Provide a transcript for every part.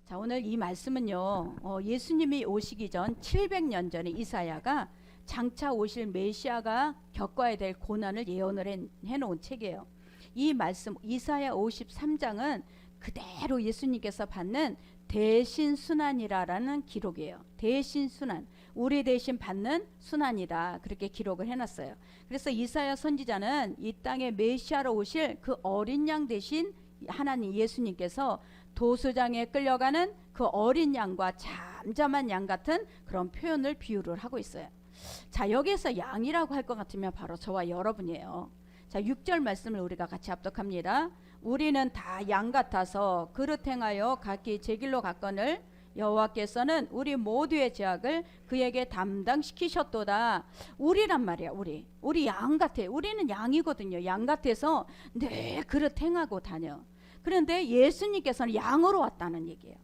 자, 오늘 이 말씀은요, 예수님이 오시기 전 700년 전에 이사야가 장차 오실 메시아가 겪어야 될 고난을 예언을 해놓은 책이에요. 이 말씀 이사야 53장은 그대로 예수님께서 받는 대신 순환이라는 기록이에요. 대신 순환, 우리 대신 받는 순환이다, 그렇게 기록을 해놨어요. 그래서 이사야 선지자는 이 땅에 메시아로 오실 그 어린 양 대신 하나님 예수님께서 도수장에 끌려가는 그 어린 양과 잠잠한 양 같은 그런 표현을 비유를 하고 있어요. 자, 여기에서 양이라고 할 것 같으면 바로 저와 여러분이에요. 자, 6절 말씀을 우리가 같이 합독합니다. 우리는 다 양 같아서 그릇 행하여 각기 제 길로 갔거늘 여호와께서는 우리 모두의 죄악을 그에게 담당시키셨도다. 우리란 말이야. 우리 양 같아. 우리는 양이거든요. 양 같아서 늘 그릇 행하고 다녀. 그런데 예수님께서는 양으로 왔다는 얘기예요.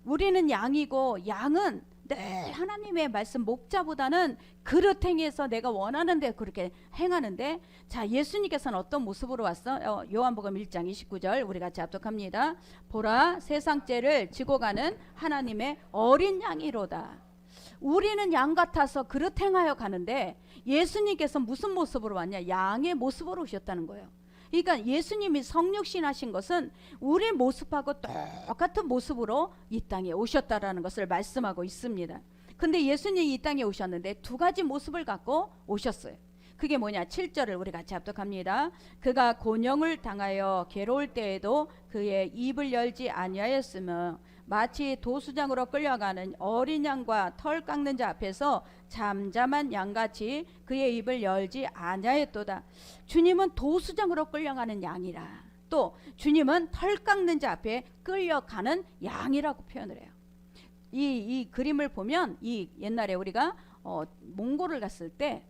우리는 양이고 양은 늘 하나님의 말씀 목자보다는 그릇 행해서 내가 원하는 데 그렇게 행하는데, 자, 예수님께서는 어떤 모습으로 왔어? 요한복음 1장 29절 우리 같이 합독합니다. 보라, 세상 죄를 지고 가는 하나님의 어린 양이로다. 우리는 양 같아서 그릇 행하여 가는데 예수님께서 무슨 모습으로 왔냐? 양의 모습으로 오셨다는 거예요. 그러니까 예수님이 성육신 하신 것은 우리 모습하고 똑같은 모습으로 이 땅에 오셨다라는 것을 말씀하고 있습니다. 근데 예수님이 이 땅에 오셨는데 두 가지 모습을 갖고 오셨어요. 그게 뭐냐? 7절을 우리 같이 합독합니다. 그가 곤영을 당하여 괴로울 때에도 그의 입을 열지 아니하였으며 마치 도수장으로 끌려가는 어린 양과 털 깎는 자 앞에서 잠잠한 양같이 그의 입을 열지 아니하였도다. 주님은 도수장으로 끌려가는 양이라, 또 주님은 털 깎는 자 앞에 끌려가는 양이라고 표현을 해요. 이 그림을 보면 이 옛날에 우리가 몽골을 갔을 때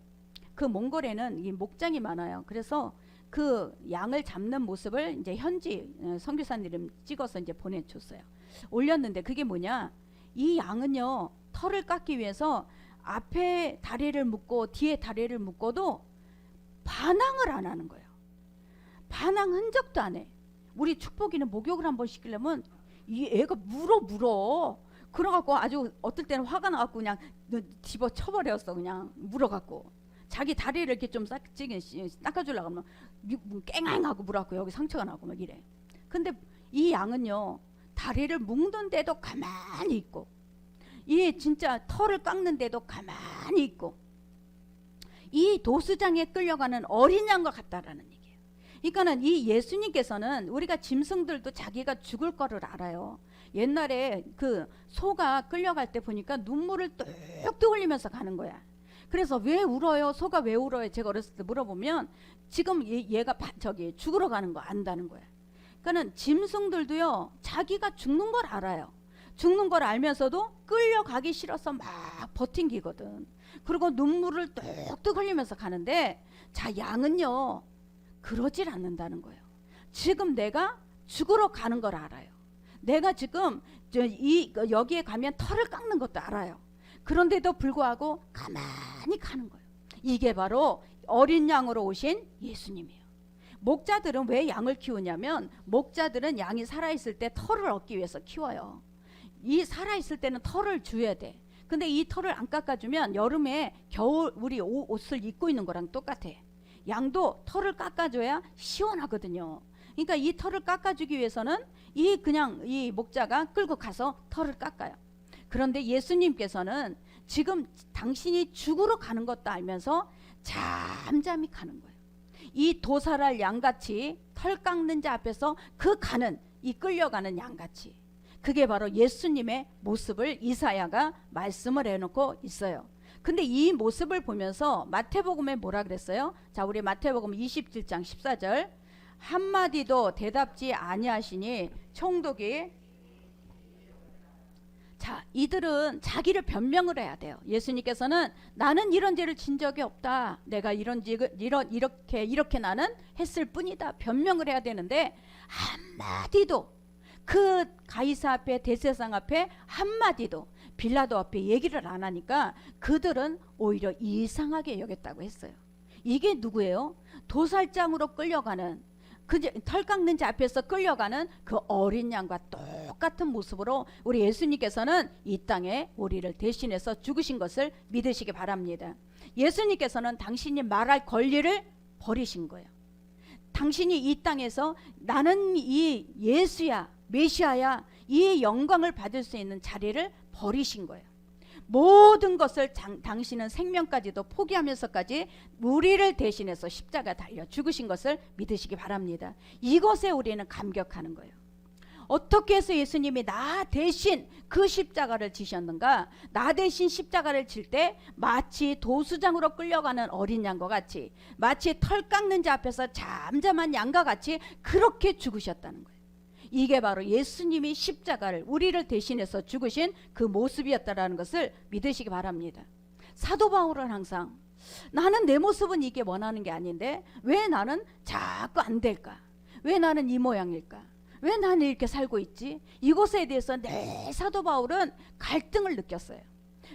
그 몽골에는 이 목장이 많아요. 그래서 그 양을 잡는 모습을 이제 현지 선교사님들이 찍어서 이제 보내줬어요. 올렸는데 그게 뭐냐? 이 양은요, 털을 깎기 위해서 앞에 다리를 묶고 뒤에 다리를 묶어도 반항을 안 하는 거예요. 반항 흔적도 안 해. 우리 축복이는 목욕을 한번 시키려면 이 애가 물어. 그래갖고 아주 어떨 때는 화가 나갖고 그냥 집어 쳐버렸어. 그냥 물어갖고 자기 다리를 이렇게 좀 닦아주려고 하면 깽깽하고 물어갖고 여기 상처가 나고 막 이래. 근데 이 양은요, 다리를 묶는데도 가만히 있고, 이 진짜 털을 깎는데도 가만히 있고, 이 도수장에 끌려가는 어린 양과 같다라는 얘기예요. 그러니까는 이 예수님께서는 우리가 짐승들도 자기가 죽을 거를 알아요. 옛날에 그 소가 끌려갈 때 보니까 눈물을 뚝뚝 흘리면서 가는 거야. 그래서 왜 울어요? 소가 왜 울어요? 제가 어렸을 때 물어보면 지금 얘가 저기 죽으러 가는 거 안다는 거야. 그러니까는 짐승들도요, 자기가 죽는 걸 알아요. 죽는 걸 알면서도 끌려가기 싫어서 막 버팅기거든. 그리고 눈물을 뚝뚝 흘리면서 가는데, 자, 양은요 그러질 않는다는 거예요. 지금 내가 죽으러 가는 걸 알아요. 내가 지금 여기에 가면 털을 깎는 것도 알아요. 그런데도 불구하고 가만히 가는 거예요. 이게 바로 어린 양으로 오신 예수님이에요. 목자들은 왜 양을 키우냐면, 목자들은 양이 살아있을 때 털을 얻기 위해서 키워요. 이 살아있을 때는 털을 줘야 돼. 근데 이 털을 안 깎아주면 여름에 겨울 우리 옷을 입고 있는 거랑 똑같아. 양도 털을 깎아줘야 시원하거든요. 그러니까 이 털을 깎아주기 위해서는 그냥 이 목자가 끌고 가서 털을 깎아요. 그런데 예수님께서는 지금 당신이 죽으러 가는 것도 알면서 잠잠히 가는 거예요. 이 도살할 양같이 털 깎는 자 앞에서 가는 이 끌려가는 양같이, 그게 바로 예수님의 모습을 이사야가 말씀을 해놓고 있어요. 근데 이 모습을 보면서 마태복음에 뭐라 그랬어요? 자, 우리 마태복음 27장 14절, 한마디도 대답지 아니하시니 총독이, 자, 이들은 자기를 변명을 해야 돼요. 예수님께서는 나는 이런 죄를 진 적이 없다, 내가 이렇게 나는 했을 뿐이다, 변명을 해야 되는데 한마디도, 그 가이사 앞에 대제사장 앞에 한마디도, 빌라도 앞에 얘기를 안 하니까 그들은 오히려 이상하게 여겼다고 했어요. 이게 누구예요? 도살장으로 끌려가는 털 깎는 자 앞에서 끌려가는 그 어린 양과 똑같은 모습으로 우리 예수님께서는 이 땅에 우리를 대신해서 죽으신 것을 믿으시기 바랍니다. 예수님께서는 당신이 말할 권리를 버리신 거예요. 당신이 이 땅에서 나는 이 예수야, 메시아야, 이 영광을 받을 수 있는 자리를 버리신 거예요. 모든 것을 당신은 생명까지도 포기하면서까지 우리를 대신해서 십자가 달려 죽으신 것을 믿으시기 바랍니다. 이것에 우리는 감격하는 거예요. 어떻게 해서 예수님이 나 대신 그 십자가를 지셨는가? 나 대신 십자가를 칠 때 마치 도수장으로 끌려가는 어린 양과 같이, 마치 털 깎는 자 앞에서 잠잠한 양과 같이 그렇게 죽으셨다는 거예요. 이게 바로 예수님이 십자가를 우리를 대신해서 죽으신 그 모습이었다라는 것을 믿으시기 바랍니다. 사도 바울은 항상 나는 내 모습은 이게 원하는 게 아닌데 왜 나는 자꾸 안 될까? 왜 나는 이 모양일까? 왜 나는 이렇게 살고 있지? 이것에 대해서 내 사도 바울은 갈등을 느꼈어요.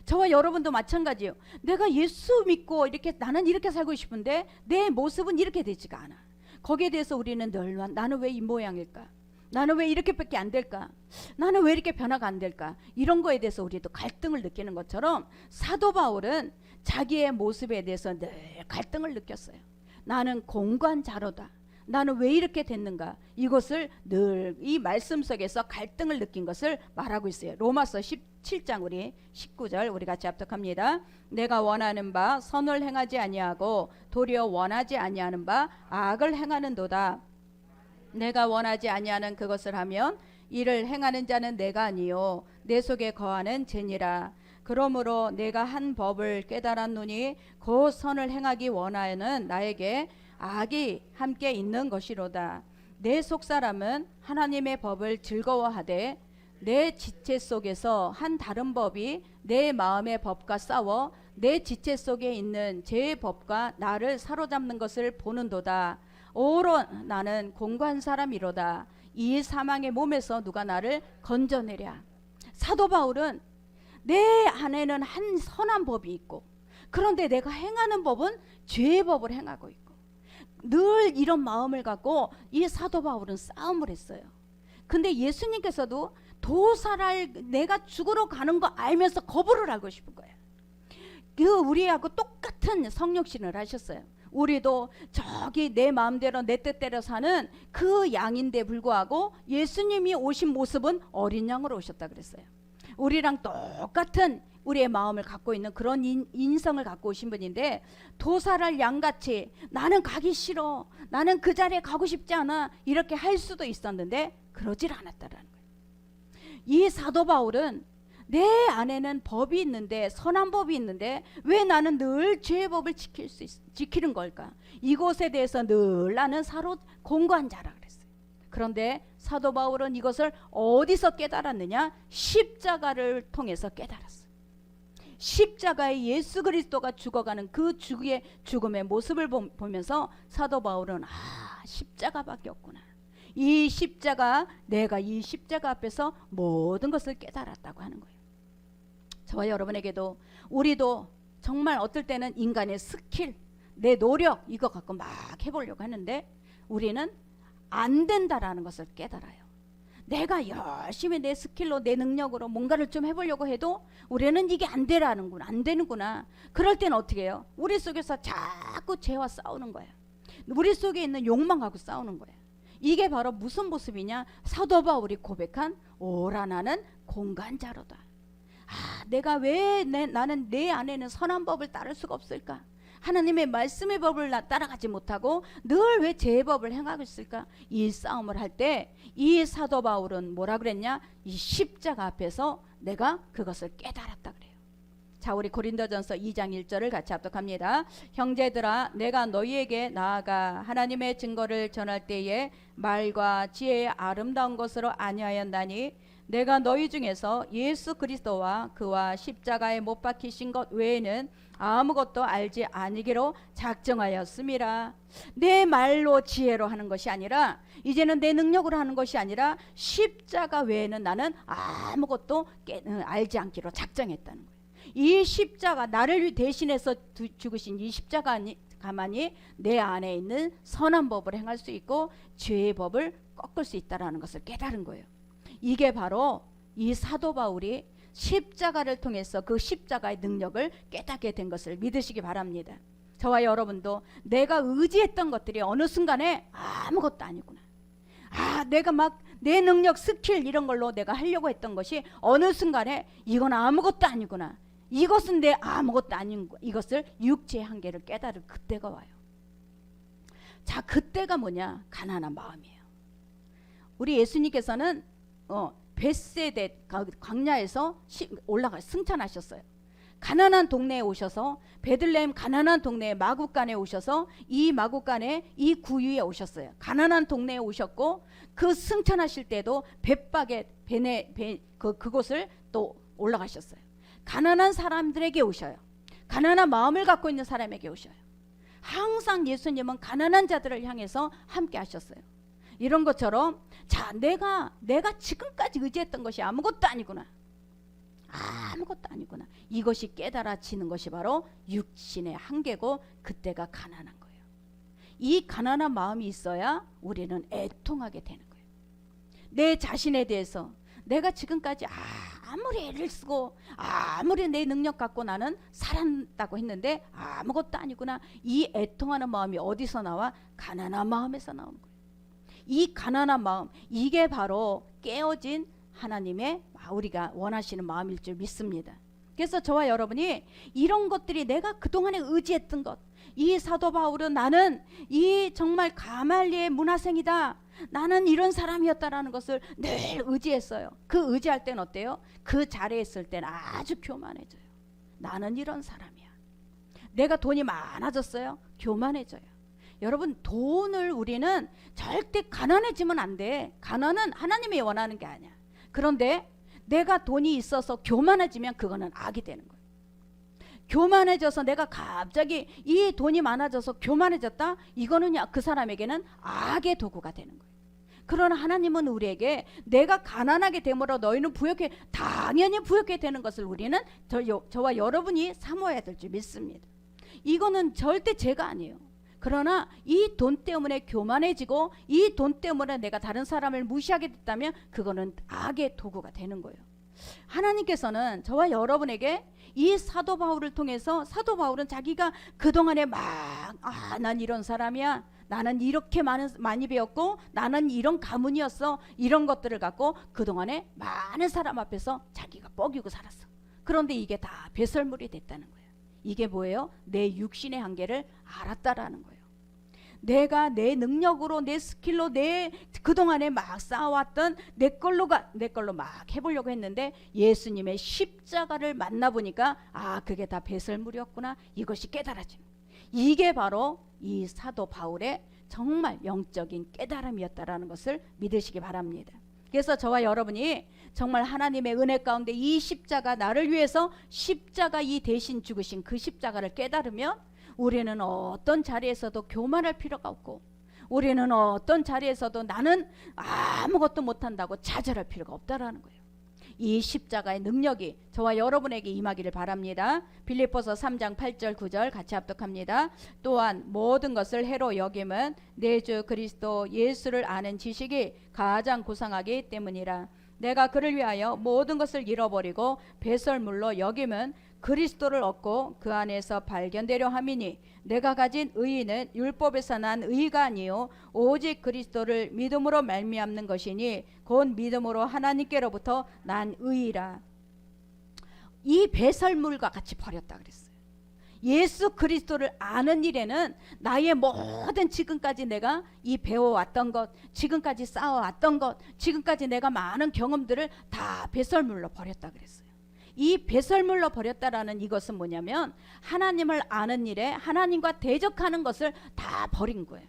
저와 여러분도 마찬가지예요. 내가 예수 믿고 이렇게 나는 이렇게 살고 싶은데 내 모습은 이렇게 되지가 않아. 거기에 대해서 우리는 늘 나는 왜 이 모양일까? 나는 왜 이렇게밖에 안 될까? 나는 왜 이렇게 변화가 안 될까? 이런 거에 대해서 우리도 갈등을 느끼는 것처럼 사도 바울은 자기의 모습에 대해서 늘 갈등을 느꼈어요. 나는 공관자로다. 나는 왜 이렇게 됐는가? 이것을 늘 이 말씀 속에서 갈등을 느낀 것을 말하고 있어요. 로마서 17장 우리 19절 우리 같이 합독합니다. 내가 원하는 바 선을 행하지 아니하고 도리어 원하지 아니하는 바 악을 행하는도다. 내가 원하지 아니하는 그것을 하면 이를 행하는 자는 내가 아니요 내 속에 거하는 죄니라. 그러므로 내가 한 법을 깨달았노니 곧 선을 행하기 원하는 나에게 악이 함께 있는 것이로다. 내 속사람은 하나님의 법을 즐거워하되 내 지체 속에서 한 다른 법이 내 마음의 법과 싸워 내 지체 속에 있는 제 법과 나를 사로잡는 것을 보는도다. 오로 나는 공고한 사람이로다. 이 사망의 몸에서 누가 나를 건져내랴. 사도 바울은 내 안에는 한 선한 법이 있고 그런데 내가 행하는 법은 죄의 법을 행하고 있고 늘 이런 마음을 갖고 이 사도 바울은 싸움을 했어요. 근데 예수님께서도 도살할 내가 죽으러 가는 거 알면서 거부를 하고 싶은 거예요. 그 우리하고 똑같은 성육신을 하셨어요. 우리도 저기 내 마음대로 내 뜻대로 사는 그 양인데 불구하고 예수님이 오신 모습은 어린 양으로 오셨다 그랬어요. 우리랑 똑같은 우리의 마음을 갖고 있는 그런 인성을 갖고 오신 분인데 도살할 양같이 나는 가기 싫어, 나는 그 자리에 가고 싶지 않아 이렇게 할 수도 있었는데 그러질 않았다라는 거예요. 이 사도 바울은 내 안에는 법이 있는데 선한 법이 있는데 왜 나는 늘 죄의 법을 지키는 걸까? 이것에 대해서 늘 나는 공고한 자라 그랬어요. 그런데 사도 바울은 이것을 어디서 깨달았느냐? 십자가를 통해서 깨달았어요. 십자가에 예수 그리스도가 죽어가는 그 죽음의 모습을 보면서 사도 바울은 십자가밖에 없구나. 이 십자가, 내가 이 십자가 앞에서 모든 것을 깨달았다고 하는 거예요. 저와 여러분에게도 우리도 정말 어떨 때는 인간의 스킬, 내 노력 이거 갖고 막 해보려고 하는데 우리는 안 된다라는 것을 깨달아요. 내가 열심히 내 스킬로 내 능력으로 뭔가를 좀 해보려고 해도 우리는 이게 안 되는구나. 그럴 때는 어떻게 해요? 우리 속에서 자꾸 죄와 싸우는 거예요. 우리 속에 있는 욕망하고 싸우는 거예요. 이게 바로 무슨 모습이냐? 사도 바울이 고백한 오라 나는 공간자로다. 내가 왜 나는 내 안에는 선한 법을 따를 수가 없을까? 하나님의 말씀의 법을 따라가지 못하고 늘 왜 죄의 법을 행하고 있을까? 이 싸움을 할 때 이 사도 바울은 뭐라 그랬냐? 이 십자가 앞에서 내가 그것을 깨달았다 그래요. 자, 우리 고린도전서 2장 1절을 같이 합독합니다. 형제들아, 내가 너희에게 나아가 하나님의 증거를 전할 때에 말과 지혜의 아름다운 것으로 아니하였나니 내가 너희 중에서 예수 그리스도와 그와 십자가에 못 박히신 것 외에는 아무것도 알지 아니기로 작정하였음이라. 내 말로 지혜로 하는 것이 아니라, 이제는 내 능력으로 하는 것이 아니라 십자가 외에는 나는 아무것도 알지 않기로 작정했다는 거예요. 이 십자가, 나를 대신해서 죽으신 이 십자가 가만히 내 안에 있는 선한 법을 행할 수 있고 죄의 법을 꺾을 수 있다는 것을 깨달은 거예요. 이게 바로 이 사도 바울이 십자가를 통해서 그 십자가의 능력을 깨닫게 된 것을 믿으시기 바랍니다. 저와 여러분도 내가 의지했던 것들이 어느 순간에 아무것도 아니구나. 내가 막 내 능력, 스킬 이런 걸로 내가 하려고 했던 것이 어느 순간에 이건 아무것도 아니구나. 이것은 내 아무것도 아닌 거. 이것을 육체의 한계를 깨달을 그때가 와요. 자, 그때가 뭐냐? 가난한 마음이에요. 우리 예수님께서는 벳세데 광야에서 올라가 승천하셨어요. 가난한 동네에 오셔서 베들레헴 가난한 동네에 마구간에 오셔서 이 마구간에 이 구유에 오셨어요. 가난한 동네에 오셨고 그 승천하실 때도 벳박에 그곳을 또 올라가셨어요. 가난한 사람들에게 오셔요. 가난한 마음을 갖고 있는 사람에게 오셔요. 항상 예수님은 가난한 자들을 향해서 함께 하셨어요. 이런 것처럼 자, 내가 지금까지 의지했던 것이 아무것도 아니구나. 아무것도 아니구나. 이것이 깨달아지는 것이 바로 육신의 한계고 그때가 가난한 거예요. 이 가난한 마음이 있어야 우리는 애통하게 되는 거예요. 내 자신에 대해서 내가 지금까지 아무리 애를 쓰고 아무리 내 능력 갖고 나는 살았다고 했는데 아무것도 아니구나. 이 애통하는 마음이 어디서 나와? 가난한 마음에서 나오는 거예요. 이 가난한 마음, 이게 바로 깨어진 하나님의 우리가 원하시는 마음일 줄 믿습니다. 그래서 저와 여러분이 이런 것들이 내가 그동안에 의지했던 것, 이 사도 바울은 나는 이 정말 가말리의 문화생이다, 나는 이런 사람이었다라는 것을 늘 의지했어요. 그 의지할 때는 어때요? 그 자리에 있을 때는 아주 교만해져요. 나는 이런 사람이야. 내가 돈이 많아졌어요? 교만해져요. 여러분, 돈을 우리는 절대 가난해지면 안 돼. 가난은 하나님이 원하는 게 아니야. 그런데 내가 돈이 있어서 교만해지면 그거는 악이 되는 거예요. 교만해져서 내가 갑자기 이 돈이 많아져서 교만해졌다? 이거는 그 사람에게는 악의 도구가 되는 거예요. 그러나 하나님은 우리에게 내가 가난하게 됨으로 너희는 당연히 부욕해 되는 것을 우리는 저와 여러분이 사모해야 될 줄 믿습니다. 이거는 절대 죄가 아니에요. 그러나 이 돈 때문에 교만해지고 이 돈 때문에 내가 다른 사람을 무시하게 됐다면 그거는 악의 도구가 되는 거예요. 하나님께서는 저와 여러분에게 이 사도 바울을 통해서, 사도 바울은 자기가 그동안에 난 이런 사람이야, 나는 이렇게 많이 배웠고 나는 이런 가문이었어, 이런 것들을 갖고 그동안에 많은 사람 앞에서 자기가 뻐기고 살았어. 그런데 이게 다 배설물이 됐다는 거예요. 이게 뭐예요? 내 육신의 한계를 알았다라는 거예요. 내가 내 능력으로, 내 스킬로, 내 그동안에 막 쌓아왔던 내 걸로 막 해보려고 했는데 예수님의 십자가를 만나보니까 그게 다 배설물이었구나. 이것이 깨달아지는, 이게 바로 이 사도 바울의 정말 영적인 깨달음이었다라는 것을 믿으시기 바랍니다. 그래서 저와 여러분이 정말 하나님의 은혜 가운데 이 십자가, 나를 위해서 십자가 이 대신 죽으신 그 십자가를 깨달으면 우리는 어떤 자리에서도 교만할 필요가 없고, 우리는 어떤 자리에서도 나는 아무것도 못한다고 좌절할 필요가 없다라는 거예요. 이 십자가의 능력이 저와 여러분에게 임하기를 바랍니다. 빌립보서 3장 8절 9절 같이 합독합니다. 또한 모든 것을 해로 여김은 내 주 그리스도 예수를 아는 지식이 가장 고상하기 때문이라. 내가 그를 위하여 모든 것을 잃어버리고 배설물로 여김은 그리스도를 얻고 그 안에서 발견되려 함이니 내가 가진 의의는 율법에서 난 의의가 아니요 오직 그리스도를 믿음으로 말미암는 것이니 곧 믿음으로 하나님께로부터 난 의의라. 이 배설물과 같이 버렸다 그랬어요. 예수 그리스도를 아는 일에는 나의 모든 지금까지 내가 이 배워왔던 것, 지금까지 쌓아왔던 것, 지금까지 내가 많은 경험들을 다 배설물로 버렸다 그랬어요. 이 배설물로 버렸다라는 이것은 뭐냐면 하나님을 아는 일에 하나님과 대적하는 것을 다 버린 거예요.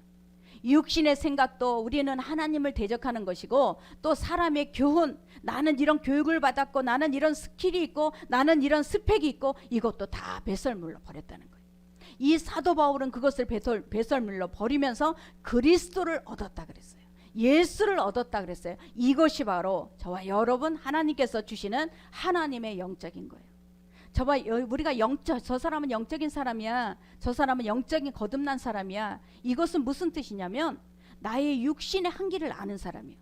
육신의 생각도 우리는 하나님을 대적하는 것이고, 또 사람의 교훈, 나는 이런 교육을 받았고 나는 이런 스킬이 있고 나는 이런 스펙이 있고, 이것도 다 배설물로 버렸다는 거예요. 이 사도 바울은 그것을 배설물로 버리면서 그리스도를 얻었다 그랬어요. 예수를 얻었다 그랬어요. 이것이 바로 저와 여러분 하나님께서 주시는 하나님의 영적인 거예요. 우리가 저 사람은 영적인 사람이야, 저 사람은 영적인 거듭난 사람이야, 이것은 무슨 뜻이냐면 나의 육신의 한계를 아는 사람이에요.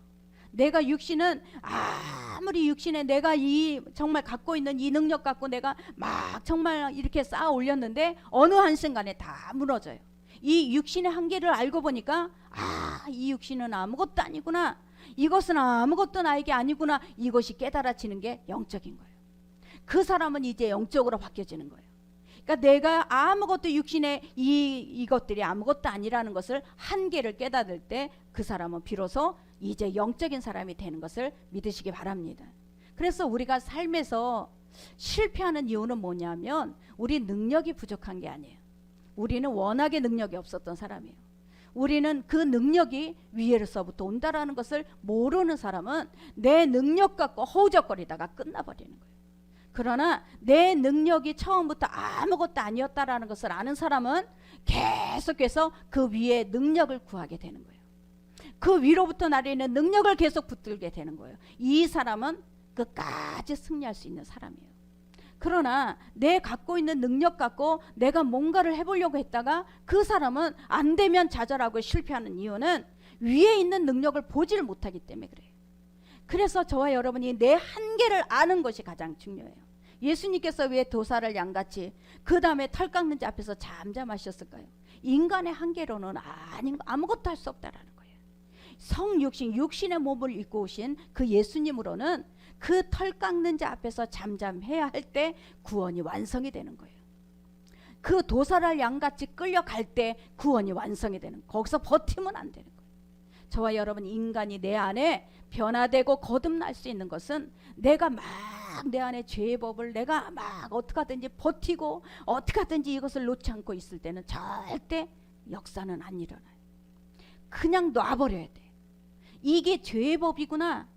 내가 육신은 아무리 육신에 내가 이 정말 갖고 있는 이 능력 갖고 내가 막 정말 이렇게 쌓아 올렸는데 어느 한순간에 다 무너져요. 이 육신의 한계를 알고 보니까 이 육신은 아무것도 아니구나, 이것은 아무것도 나에게 아니구나, 이것이 깨달아지는 게 영적인 거예요. 그 사람은 이제 영적으로 바뀌어지는 거예요. 그러니까 내가 아무것도 육신의 이것들이 아무것도 아니라는 것을 한계를 깨닫을 때 그 사람은 비로소 이제 영적인 사람이 되는 것을 믿으시기 바랍니다. 그래서 우리가 삶에서 실패하는 이유는 뭐냐면 우리 능력이 부족한 게 아니에요. 우리는 워낙에 능력이 없었던 사람이에요. 우리는 그 능력이 위에서부터 온다라는 것을 모르는 사람은 내 능력 갖고 허우적거리다가 끝나버리는 거예요. 그러나 내 능력이 처음부터 아무것도 아니었다라는 것을 아는 사람은 계속해서 그 위에 능력을 구하게 되는 거예요. 그 위로부터 나리는 능력을 계속 붙들게 되는 거예요. 이 사람은 끝까지 승리할 수 있는 사람이에요. 그러나 내 갖고 있는 능력 갖고 내가 뭔가를 해보려고 했다가 그 사람은 안 되면 좌절하고 실패하는 이유는 위에 있는 능력을 보지를 못하기 때문에 그래요. 그래서 저와 여러분이 내 한계를 아는 것이 가장 중요해요. 예수님께서 왜 도사를 양같이 그 다음에 털 깎는 자 앞에서 잠잠하셨을까요? 인간의 한계로는 아무것도 할 수 없다라는 거예요. 육신의 몸을 입고 오신 그 예수님으로는 그 털 깎는 자 앞에서 잠잠해야 할 때 구원이 완성이 되는 거예요. 그 도사를 양같이 끌려갈 때 구원이 완성이 되는 거예요. 거기서 버티면 안 되는 거예요. 저와 여러분, 인간이 내 안에 변화되고 거듭날 수 있는 것은 내가 막 내 안에 죄의 법을 내가 막 어떻게 하든지 버티고 어떻게 하든지 이것을 놓지 않고 있을 때는 절대 역사는 안 일어나요. 그냥 놔버려야 돼. 이게 죄의 법이구나,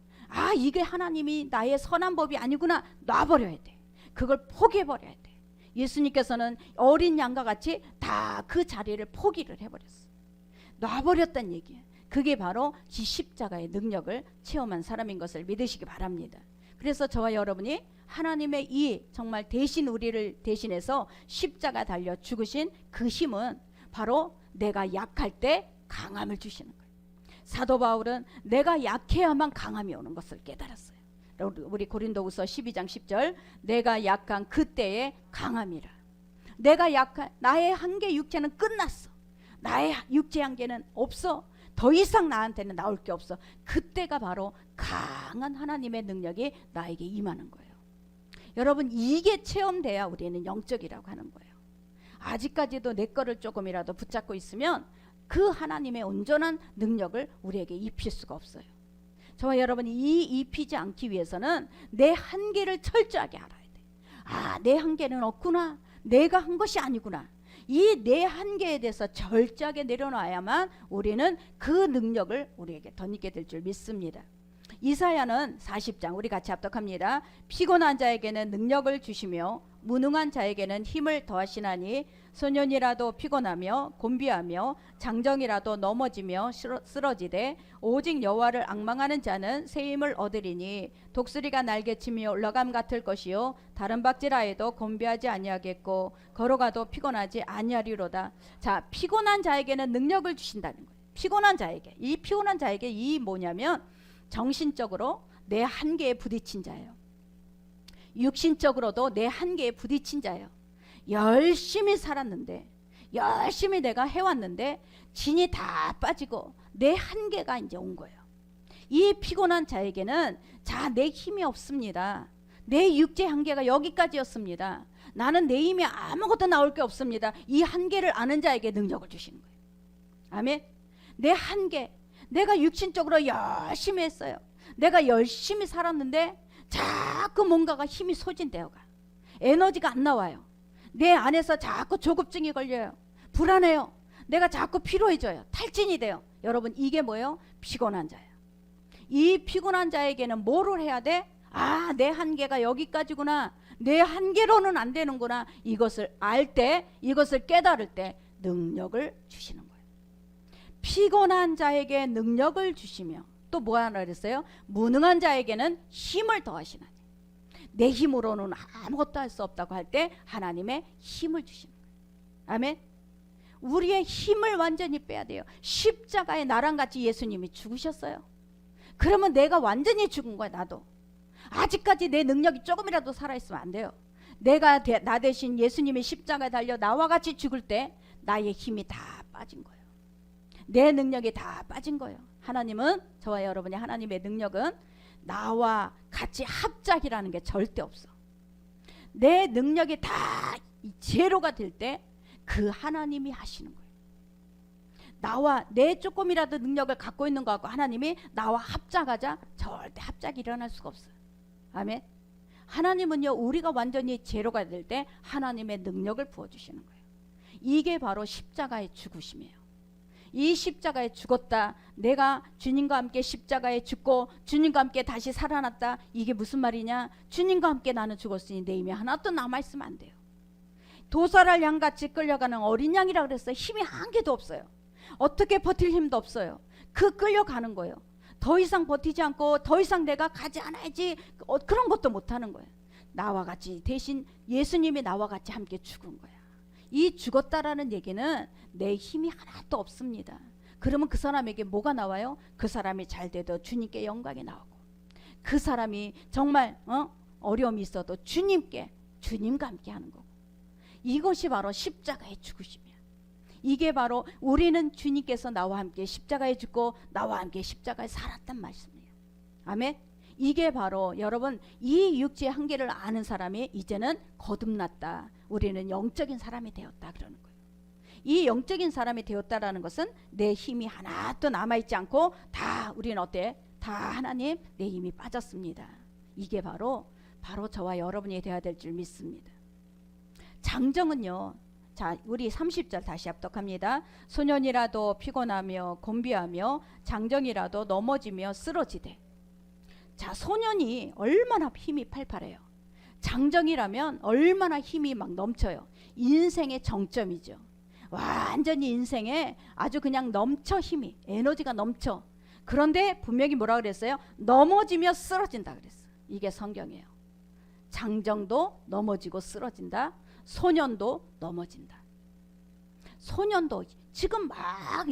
이게 하나님이 나의 선한 법이 아니구나, 놔버려야 돼. 그걸 포기해버려야 돼. 예수님께서는 어린 양과 같이 다 그 자리를 포기를 해버렸어. 놔버렸단 얘기예요. 그게 바로 이 십자가의 능력을 체험한 사람인 것을 믿으시기 바랍니다. 그래서 저와 여러분이 하나님의 이 정말 대신 우리를 대신해서 십자가 달려 죽으신 그 힘은 바로 내가 약할 때 강함을 주시는 거예요. 사도 바울은 내가 약해야만 강함이 오는 것을 깨달았어요. 우리 고린도후서 12장 10절, 내가 약한 그때의 강함이라. 내가 약한 나의 한계, 육체는 끝났어. 나의 육체 한계는 없어. 더 이상 나한테는 나올 게 없어. 그때가 바로 강한 하나님의 능력이 나에게 임하는 거예요. 여러분, 이게 체험돼야 우리는 영적이라고 하는 거예요. 아직까지도 내 거를 조금이라도 붙잡고 있으면 그 하나님의 온전한 능력을 우리에게 입힐 수가 없어요. 저와 여러분이 입히지 않기 위해서는 내 한계를 철저하게 알아야 돼. 내 한계는 없구나, 내가 한 것이 아니구나, 이 내 한계에 대해서 철저하게 내려놔야만 우리는 그 능력을 우리에게 덧입게 될 줄 믿습니다. 이사야는 40장 우리 같이 합독합니다. 피곤한 자에게는 능력을 주시며 무능한 자에게는 힘을 더하시나니 소년이라도 피곤하며 곤비하며 장정이라도 넘어지며 쓰러지되 오직 여호와를 앙망하는 자는 새 힘을 얻으리니 독수리가 날개치며 올라감 같을 것이요 다른 박질하여도 곤비하지 아니하겠고 걸어가도 피곤하지 아니하리로다. 자, 피곤한 자에게는 능력을 주신다는 거예요. 피곤한 자에게 이 뭐냐면 정신적으로 내 한계에 부딪힌 자예요. 육신적으로도 내 한계에 부딪힌 자예요. 열심히 살았는데, 열심히 내가 해왔는데 진이 다 빠지고 내 한계가 이제 온 거예요. 이 피곤한 자에게는 내 힘이 없습니다. 내 육체 한계가 여기까지였습니다. 나는 내 힘이 아무것도 나올 게 없습니다. 이 한계를 아는 자에게 능력을 주시는 거예요. 아멘. 내 한계, 내가 육신적으로 열심히 했어요. 내가 열심히 살았는데 자꾸 뭔가가 힘이 소진되어가, 에너지가 안 나와요. 내 안에서 자꾸 조급증이 걸려요. 불안해요. 내가 자꾸 피로해져요. 탈진이 돼요. 여러분, 이게 뭐예요? 피곤한 자예요. 이 피곤한 자에게는 뭐를 해야 돼? 내 한계가 여기까지구나, 내 한계로는 안 되는구나, 이것을 알 때, 이것을 깨달을 때 능력을 주시는 거예요. 피곤한 자에게 능력을 주시며 또 뭐 하나 그랬어요? 무능한 자에게는 힘을 더하시나니. 내 힘으로는 아무것도 할 수 없다고 할 때 하나님의 힘을 주시는 거예요. 아멘. 우리의 힘을 완전히 빼야 돼요. 십자가에 나랑 같이 예수님이 죽으셨어요. 그러면 내가 완전히 죽은 거야. 나도 아직까지 내 능력이 조금이라도 살아있으면 안 돼요. 내가 나 대신 예수님의 십자가에 달려 나와 같이 죽을 때 나의 힘이 다 빠진 거예요. 내 능력이 다 빠진 거예요. 하나님은, 저와 여러분의 하나님의 능력은 나와 같이 합작이라는 게 절대 없어. 내 능력이 다 제로가 될 때 그 하나님이 하시는 거예요. 나와 내 조금이라도 능력을 갖고 있는 것과 하나님이 나와 합작하자 절대 합작이 일어날 수가 없어요. 아멘. 하나님은요, 우리가 완전히 제로가 될 때 하나님의 능력을 부어주시는 거예요. 이게 바로 십자가의 죽으심이에요. 이 십자가에 죽었다, 내가 주님과 함께 십자가에 죽고 주님과 함께 다시 살아났다. 이게 무슨 말이냐? 주님과 함께 나는 죽었으니 내 힘이 하나도 남아있으면 안 돼요. 도살할 양같이 끌려가는 어린 양이라 그랬어요. 힘이 한 개도 없어요. 어떻게 버틸 힘도 없어요. 그 끌려가는 거예요. 더 이상 버티지 않고 더 이상 내가 가지 않아야지, 그런 것도 못하는 거예요. 나와 같이, 대신 예수님이 나와 같이 함께 죽은 거야. 이 죽었다라는 얘기는 내 힘이 하나도 없습니다. 그러면 그 사람에게 뭐가 나와요? 그 사람이 잘 돼도 주님께 영광이 나오고, 그 사람이 정말 어려움이 있어도 주님과 함께 하는 거고, 이것이 바로 십자가의 죽으심이야. 이게 바로 우리는 주님께서 나와 함께 십자가에 죽고 나와 함께 십자가에 살았단 말씀이에요. 아멘. 이게 바로 여러분, 이 육체의 한계를 아는 사람이 이제는 거듭났다, 우리는 영적인 사람이 되었다 그러는 거예요. 이 영적인 사람이 되었다라는 것은 내 힘이 하나도 남아있지 않고 다, 우리는 어때? 다 하나님, 내 힘이 빠졌습니다. 이게 바로 저와 여러분이 되어야 될 줄 믿습니다. 장정은요, 자, 우리 30절 다시 합독합니다. 소년이라도 피곤하며 곤비하며 장정이라도 넘어지며 쓰러지되. 자, 소년이 얼마나 힘이 팔팔해요. 장정이라면 얼마나 힘이 막 넘쳐요. 인생의 정점이죠. 완전히 인생에 아주 그냥 넘쳐, 힘이, 에너지가 넘쳐. 그런데 분명히 뭐라 그랬어요? 넘어지며 쓰러진다 그랬어요. 이게 성경이에요. 장정도 넘어지고 쓰러진다. 소년도 넘어진다. 소년도 지금 막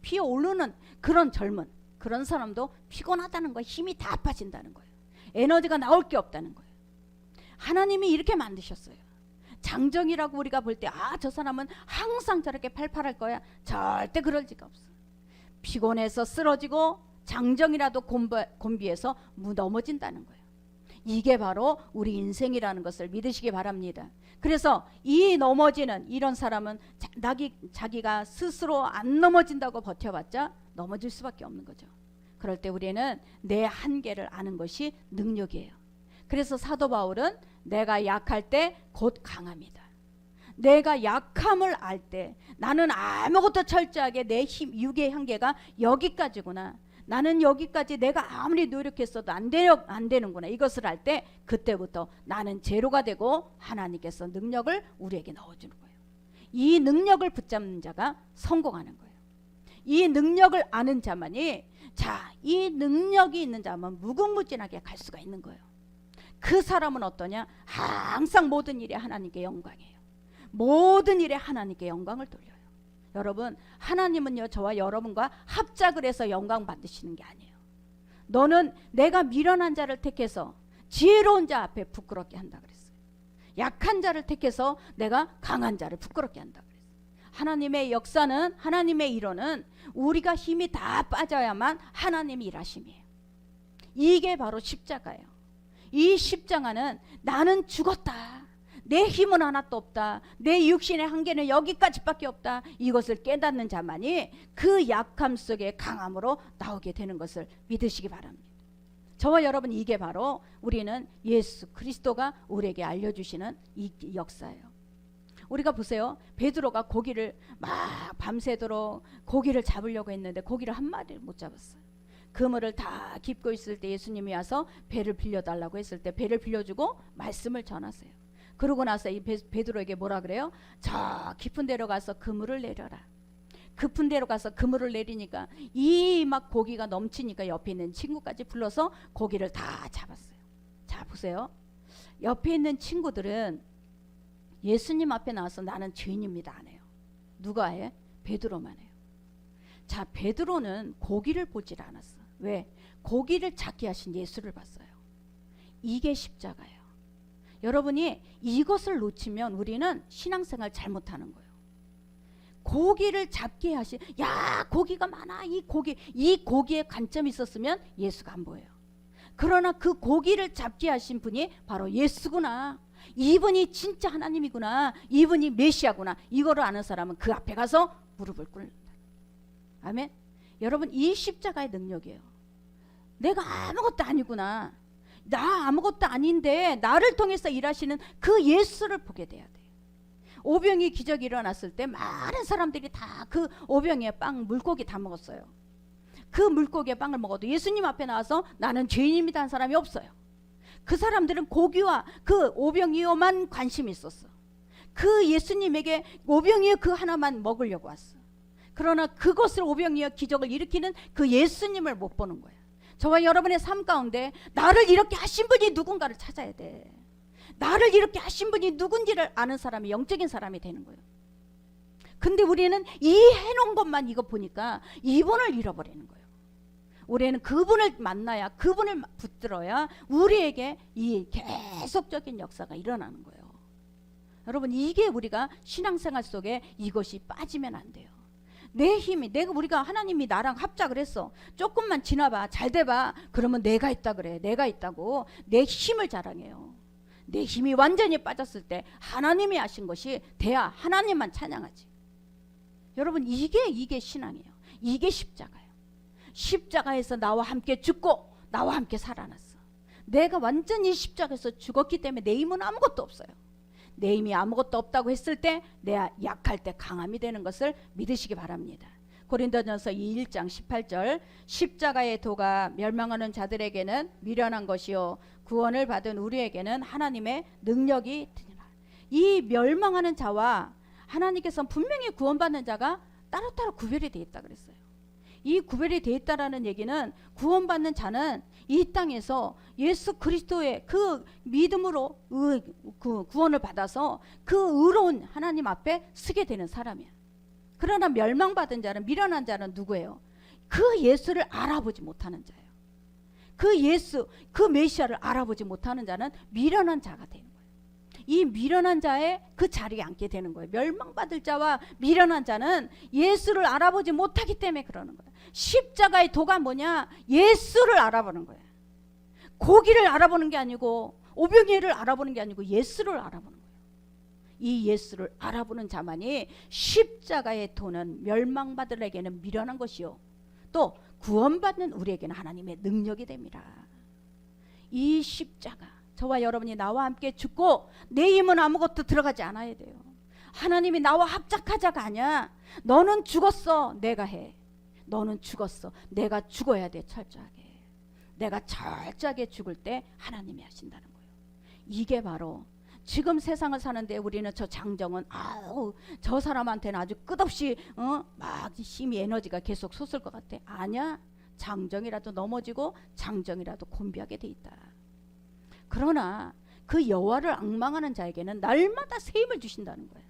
피어오르는 그런 젊은 그런 사람도 피곤하다는 거예요. 힘이 다 빠진다는 거예요. 에너지가 나올 게 없다는 거예요. 하나님이 이렇게 만드셨어요. 장정이라고 우리가 볼 때 저 사람은 항상 저렇게 팔팔할 거야. 절대 그럴 리가 없어. 피곤해서 쓰러지고 장정이라도 곤비해서 넘어진다는 거예요. 이게 바로 우리 인생이라는 것을 믿으시기 바랍니다. 그래서 이 넘어지는 이런 사람은 자기가 스스로 안 넘어진다고 버텨봤자 넘어질 수밖에 없는 거죠. 그럴 때 우리는 내 한계를 아는 것이 능력이에요. 그래서 사도 바울은 내가 약할 때 곧 강합니다. 내가 약함을 알 때 나는 아무것도 철저하게 내 힘, 육의 한계가 여기까지구나, 나는 여기까지 내가 아무리 노력했어도 안 되는구나, 이것을 알 때 그때부터 나는 제로가 되고 하나님께서 능력을 우리에게 넣어주는 거예요. 이 능력을 붙잡는 자가 성공하는 거예요. 이 능력을 아는 자만이, 이 능력이 있는 자만 무궁무진하게 갈 수가 있는 거예요. 그 사람은 어떠냐? 항상 모든 일에 하나님께 영광이에요. 모든 일에 하나님께 영광을 돌려요. 여러분, 하나님은요, 저와 여러분과 합작을 해서 영광 받으시는 게 아니에요. 너는 내가 미련한 자를 택해서 지혜로운 자 앞에 부끄럽게 한다 그랬어요. 약한 자를 택해서 내가 강한 자를 부끄럽게 한다 그랬어요. 하나님의 역사는, 하나님의 일원은 우리가 힘이 다 빠져야만 하나님이 일하심이에요. 이게 바로 십자가예요. 이 십자가는 나는 죽었다, 내 힘은 하나도 없다, 내 육신의 한계는 여기까지밖에 없다, 이것을 깨닫는 자만이 그 약함 속에 강함으로 나오게 되는 것을 믿으시기 바랍니다. 저와 여러분, 이게 바로 우리는 예수 그리스도가 우리에게 알려주시는 이 역사예요. 우리가 보세요. 베드로가 고기를 막 밤새도록 고기를 잡으려고 했는데 고기를 한 마리를 못 잡았어요. 그물을 다 깁고 있을 때 예수님이 와서 배를 빌려달라고 했을 때 배를 빌려주고 말씀을 전하세요. 그러고 나서 이 베드로에게 뭐라 그래요? 저 깊은 데로 가서 그물을 내려라. 깊은 데로 가서 그물을 내리니까 이 막 고기가 넘치니까 옆에 있는 친구까지 불러서 고기를 다 잡았어요. 자, 보세요. 옆에 있는 친구들은 예수님 앞에 나와서 나는 죄인입니다 안 해요. 누가 해? 베드로만 해요. 자, 베드로는 고기를 보질 않았어. 왜? 고기를 작게 하신 예수를 봤어요. 이게 십자가예요. 여러분이 이것을 놓치면 우리는 신앙생활 잘못하는 거예요. 고기를 작게 하신, 야, 고기가 많아. 이 고기에 관점이 있었으면 예수가 안 보여요. 그러나 그 고기를 작게 하신 분이 바로 예수구나. 이분이 진짜 하나님이구나. 이분이 메시아구나. 이거를 아는 사람은 그 앞에 가서 무릎을 꿇는다. 아멘. 여러분, 이 십자가의 능력이에요. 내가 아무것도 아니구나. 나 아무것도 아닌데 나를 통해서 일하시는 그 예수를 보게 돼야 돼. 오병이 기적이 일어났을 때 많은 사람들이 다 그 오병이의 빵, 물고기 다 먹었어요. 그 물고기의 빵을 먹어도 예수님 앞에 나와서 나는 죄인입니다 한 사람이 없어요. 그 사람들은 고기와 그 오병이어만 관심이 있었어. 그 예수님에게 오병이어 그 하나만 먹으려고 왔어. 그러나 그것을 오병이어 기적을 일으키는 그 예수님을 못 보는 거야. 저와 여러분의 삶 가운데 나를 이렇게 하신 분이 누군가를 찾아야 돼. 나를 이렇게 하신 분이 누군지를 아는 사람이 영적인 사람이 되는 거예요. 근데 우리는 이 해놓은 것만 이거 보니까 이분을 잃어버리는 거예요. 우리는 그분을 만나야, 그분을 붙들어야 우리에게 이 계속적인 역사가 일어나는 거예요. 여러분, 이게 우리가 신앙생활 속에 이것이 빠지면 안 돼요. 내 힘이, 우리가 하나님이 나랑 합작을 했어. 조금만 지나봐, 잘 돼봐. 그러면 내가 있다 그래. 내가 있다고 내 힘을 자랑해요. 내 힘이 완전히 빠졌을 때 하나님이 하신 것이 돼야 하나님만 찬양하지. 여러분, 이게 신앙이에요. 이게 십자가예요. 십자가에서 나와 함께 죽고 나와 함께 살아났어. 내가 완전히 십자가에서 죽었기 때문에 내 힘은 아무것도 없어요. 내 힘이 아무것도 없다고 했을 때 내가 약할 때 강함이 되는 것을 믿으시기 바랍니다. 고린도전서 1장 18절, 십자가의 도가 멸망하는 자들에게는 미련한 것이요 구원을 받은 우리에게는 하나님의 능력이 되니라. 이 멸망하는 자와 하나님께서는 분명히 구원받는 자가 따로따로 구별이 되어 있다 그랬어요. 이 구별이 되어 있다라는 얘기는 구원받는 자는 이 땅에서 예수 그리스도의 그 믿음으로 그 구원을 받아서 그 의로운 하나님 앞에 서게 되는 사람이야. 그러나 멸망받은 자는, 미련한 자는 누구예요? 그 예수를 알아보지 못하는 자예요. 그 예수, 그 메시아를 알아보지 못하는 자는 미련한 자가 되는 거예요. 이 미련한 자의 그 자리에 앉게 되는 거예요. 멸망받을 자와 미련한 자는 예수를 알아보지 못하기 때문에 그러는 거예요. 십자가의 도가 뭐냐? 예수를 알아보는 거예요. 고기를 알아보는 게 아니고 오병이어를 알아보는 게 아니고 예수를 알아보는 거예요. 이 예수를 알아보는 자만이 십자가의 도는 멸망받으에게는 미련한 것이요 또 구원받는 우리에게는 하나님의 능력이 됩니다. 이 십자가, 저와 여러분이 나와 함께 죽고 내 힘은 아무것도 들어가지 않아야 돼요. 하나님이 나와 합작하자가 아니야. 너는 죽었어, 내가 해. 너는 죽었어, 내가 죽어야 돼. 철저하게. 내가 철저하게 죽을 때 하나님이 하신다는 거예요. 이게 바로 지금 세상을 사는데 우리는 저 장정은 저 사람한테는 아주 끝없이 막 힘이 에너지가 계속 솟을 것 같아. 아니야. 장정이라도 넘어지고 장정이라도 곤비하게 돼 있다. 그러나 그 여호와를 앙망하는 자에게는 날마다 새 힘을 주신다는 거예요.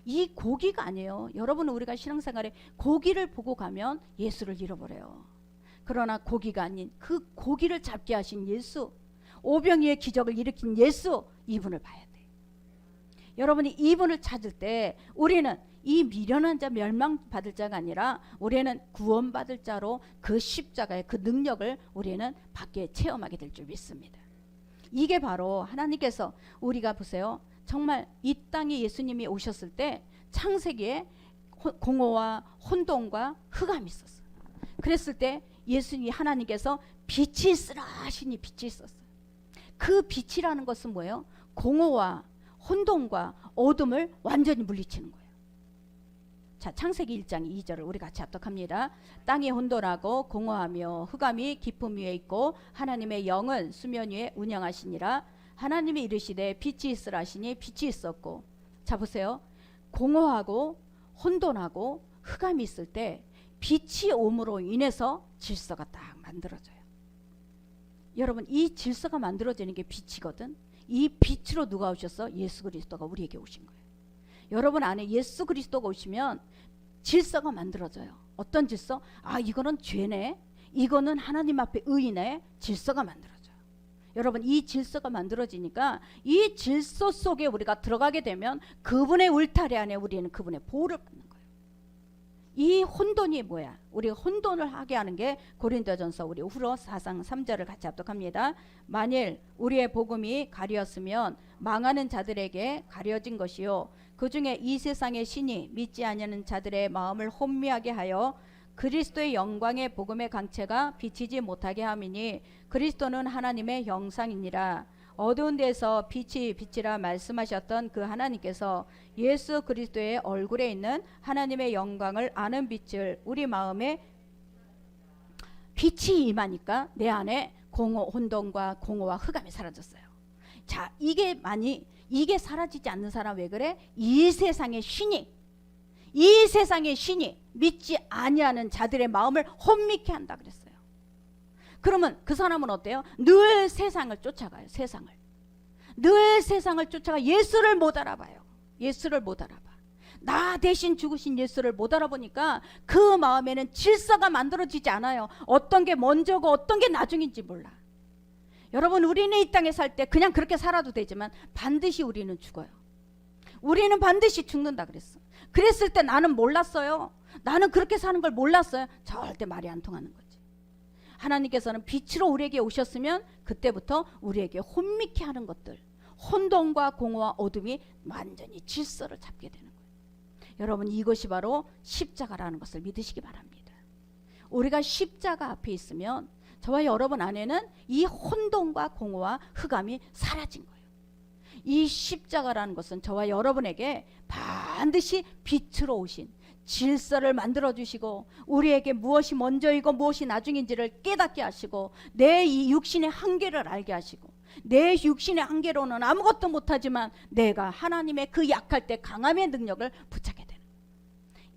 이 고기가 아니에요. 여러분은 우리가 신앙생활에 고기를 보고 가면 예수를 잃어버려요. 그러나 고기가 아닌 그 고기를 잡게 하신 예수, 오병이의 기적을 일으킨 예수, 이분을 봐야 돼. 여러분이 이분을 찾을 때 우리는 이 미련한 자, 멸망받을 자가 아니라 우리는 구원받을 자로 그 십자가의 그 능력을 우리는 받게 체험하게 될 줄 믿습니다. 이게 바로 하나님께서, 우리가 보세요, 정말 이 땅에 예수님이 오셨을 때 창세기에 공허와 혼돈과 흑암이 있었어요. 그랬을 때 예수님, 하나님께서 빛이 있으라 하시니 빛이 있었어요. 그 빛이라는 것은 뭐예요? 공허와 혼돈과 어둠을 완전히 물리치는 거예요. 자, 창세기 1장 2절을 우리 같이 합독합니다. 땅이 혼돈하고 공허하며 흑암이 깊음 위에 있고 하나님의 영은 수면 위에 운영하시니라. 하나님이 이르시되 빛이 있으라 하시니 빛이 있었고. 자, 보세요. 공허하고 혼돈하고 흑암이 있을 때 빛이 옴으로 인해서 질서가 딱 만들어져요. 여러분, 이 질서가 만들어지는 게 빛이거든. 이 빛으로 누가 오셨어? 예수 그리스도가 우리에게 오신 거예요. 여러분 안에 예수 그리스도가 오시면 질서가 만들어져요. 어떤 질서? 아, 이거는 죄네, 이거는 하나님 앞에 의네. 질서가 만들어져요. 여러분, 이 질서가 만들어지니까 이 질서 속에 우리가 들어가게 되면 그분의 울타리 안에 우리는 그분의 보호를 받는 거예요. 이 혼돈이 뭐야? 우리가 혼돈을 하게 하는 게 고린도전서 우리 후로 4장 3절을 같이 합독합니다. 만일 우리의 복음이 가려졌으면 망하는 자들에게 가려진 것이요, 그 중에 이 세상의 신이 믿지 아니하는 자들의 마음을 혼미하게 하여 그리스도의 영광의 복음의 강체가 비치지 못하게 함이니, 그리스도는 하나님의 형상이니라. 어두운 데서 빛이 비치라 말씀하셨던 그 하나님께서 예수 그리스도의 얼굴에 있는 하나님의 영광을 아는 빛을 우리 마음에 빛이 임하니까 내 안에 혼돈과 공허와 흑암이 사라졌어요. 자, 이게 사라지지 않는 사람 왜 그래? 이 세상의 신이 믿지 아니하는 자들의 마음을 혼미케 한다 그랬어요. 그러면 그 사람은 어때요? 늘 세상을 쫓아가요. 늘 세상을 쫓아가 예수를 못 알아봐요. 예수를 못 알아봐. 나 대신 죽으신 예수를 못 알아보니까 그 마음에는 질서가 만들어지지 않아요. 어떤 게 먼저고 어떤 게 나중인지 몰라. 여러분, 우리는 이 땅에 살 때 그냥 그렇게 살아도 되지만 반드시 우리는 죽어요. 우리는 반드시 죽는다 그랬어. 그랬을 때 나는 몰랐어요. 나는 그렇게 사는 걸 몰랐어요. 절대 말이 안 통하는 거지. 하나님께서는 빛으로 우리에게 오셨으면 그때부터 우리에게 혼미케 하는 것들, 혼돈과 공허와 어둠이 완전히 질서를 잡게 되는 거예요. 여러분, 이것이 바로 십자가라는 것을 믿으시기 바랍니다. 우리가 십자가 앞에 있으면 저와 여러분 안에는 이 혼돈과 공허와 흑암이 사라진 거예요. 이 십자가라는 것은 저와 여러분에게 반드시 빛으로 오신 질서를 만들어주시고 우리에게 무엇이 먼저이고 무엇이 나중인지를 깨닫게 하시고 내 이 육신의 한계를 알게 하시고, 내 육신의 한계로는 아무것도 못하지만 내가 하나님의 그 약할 때 강함의 능력을 붙잡게 되는,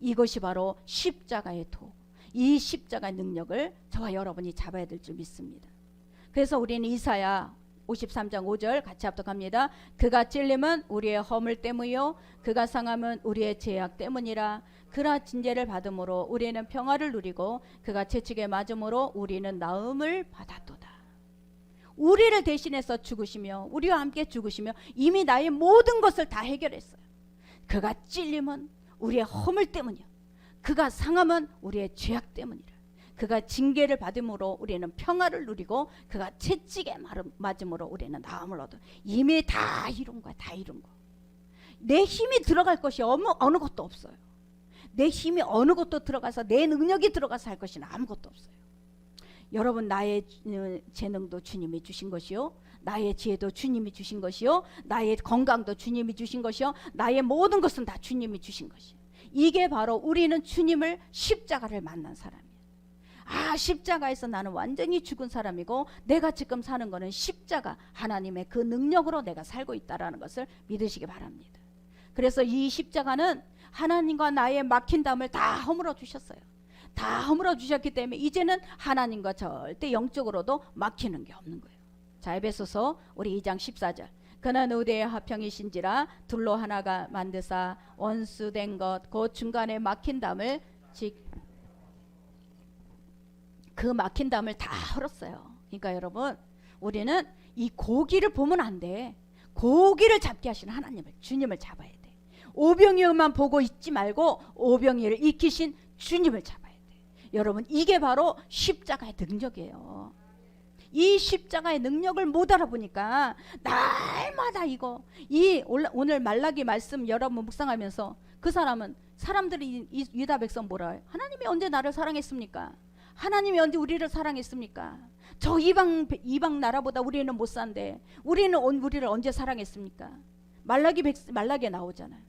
이것이 바로 십자가의 도, 이 십자가의 능력을 저와 여러분이 잡아야 될 줄 믿습니다. 그래서 우리는 이사야 53장 5절 같이 합독합니다. 그가 찔림은 우리의 허물 때문이요 그가 상함은 우리의 죄악 때문이라. 그가 진죄를 받음으로 우리는 평화를 누리고 그가 채찍에 맞음으로 우리는 나음을 받았도다. 우리를 대신해서 죽으시며 우리와 함께 죽으시며 이미 나의 모든 것을 다 해결했어요. 그가 찔림은 우리의 허물 때문이요 그가 상함은 우리의 죄악 때문이라. 그가 징계를 받음으로 우리는 평화를 누리고 그가 채찍에 맞음으로 우리는 나음을 얻어. 이미 다 이룬 거야. 다 이룬 거. 내 힘이 들어갈 것이 어느 것도 없어요. 내 힘이 어느 것도 들어가서 내 능력이 들어가서 할 것이 아무것도 없어요. 여러분, 나의 재능도 주님이 주신 것이요 나의 지혜도 주님이 주신 것이요 나의 건강도 주님이 주신 것이요 나의 모든 것은 다 주님이 주신 것이요. 이게 바로 우리는 주님을 십자가를 만난 사람이에요. 십자가에서 나는 완전히 죽은 사람이고 내가 지금 사는 거는 십자가 하나님의 그 능력으로 내가 살고 있다는 것을 믿으시기 바랍니다. 그래서 이 십자가는 하나님과 나의 막힌 담을 다 허물어 주셨어요. 다 허물어 주셨기 때문에 이제는 하나님과 절대 영적으로도 막히는 게 없는 거예요. 자, 에베소서 우리 2장 14절. 그는 의대의 화평이신지라 둘로 하나가 만드사 원수된 것 곧 중간에 막힌 담을 그 막힌 담을 다 헐었어요. 그러니까 여러분, 우리는 이 고기를 보면 안 돼. 고기를 잡게 하시는 하나님을, 주님을 잡아야 돼. 오병이어만 보고 있지 말고 오병이어를 익히신 주님을 잡아야 돼. 여러분, 이게 바로 십자가의 능력이에요. 이 십자가의 능력을 못 알아보니까 날마다 오늘 말라기 말씀 여러분 묵상하면서 그 사람들이 유다 백성 뭐라 해요? 하나님이 언제 나를 사랑했습니까? 하나님이 언제 우리를 사랑했습니까? 저 이방 나라보다 우리는 못 산데 우리를 언제 사랑했습니까? 말라기에 나오잖아요.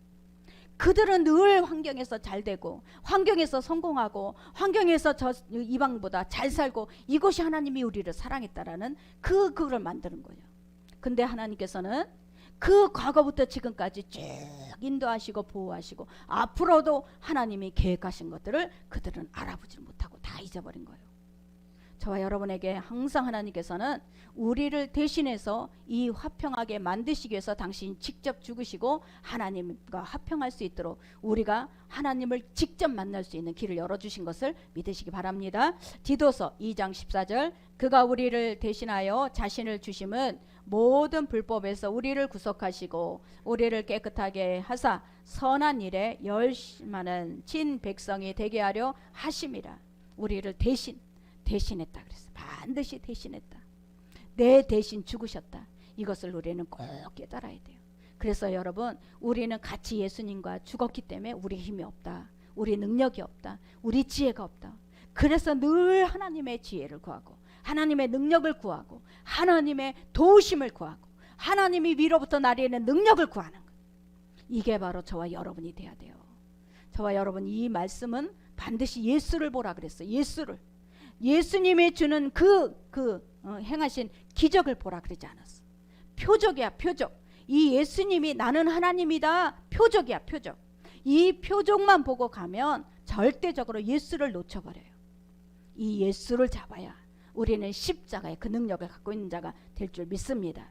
그들은 늘 환경에서 잘 되고 환경에서 성공하고 환경에서 저 이방보다 잘 살고 이것이 하나님이 우리를 사랑했다라는 그거를 만드는 거예요. 근데 하나님께서는 그 과거부터 지금까지 쭉 인도하시고 보호하시고 앞으로도 하나님이 계획하신 것들을 그들은 알아보지 못하고 다 잊어버린 거예요. 저와 여러분에게 항상 하나님께서는 우리를 대신해서 이 화평하게 만드시기 위해서 당신 직접 죽으시고 하나님과 화평할 수 있도록 우리가 하나님을 직접 만날 수 있는 길을 열어주신 것을 믿으시기 바랍니다. 디도서 2장 14절 그가 우리를 대신하여 자신을 주심은 모든 불법에서 우리를 구속하시고 우리를 깨끗하게 하사 선한 일에 열심하는 친 백성이 되게 하려 하심이라. 우리를 대신했다 그랬어. 반드시 대신했다. 내 대신 죽으셨다. 이것을 우리는 꼭 깨달아야 돼요. 그래서 여러분, 우리는 같이 예수님과 죽었기 때문에 우리 힘이 없다, 우리 능력이 없다, 우리 지혜가 없다. 그래서 늘 하나님의 지혜를 구하고 하나님의 능력을 구하고 하나님의 도우심을 구하고 하나님이 위로부터 나리는 능력을 구하는 것. 이게 바로 저와 여러분이 돼야 돼요. 저와 여러분, 이 말씀은 반드시 예수를 보라 그랬어요. 예수님이 주는 행하신 기적을 보라 그러지 않았어. 표적이야, 표적. 이 예수님이 나는 하나님이다, 표적이야, 표적. 이 표적만 보고 가면 절대적으로 예수를 놓쳐버려요. 이 예수를 잡아야 우리는 십자가의 그 능력을 갖고 있는 자가 될 줄 믿습니다.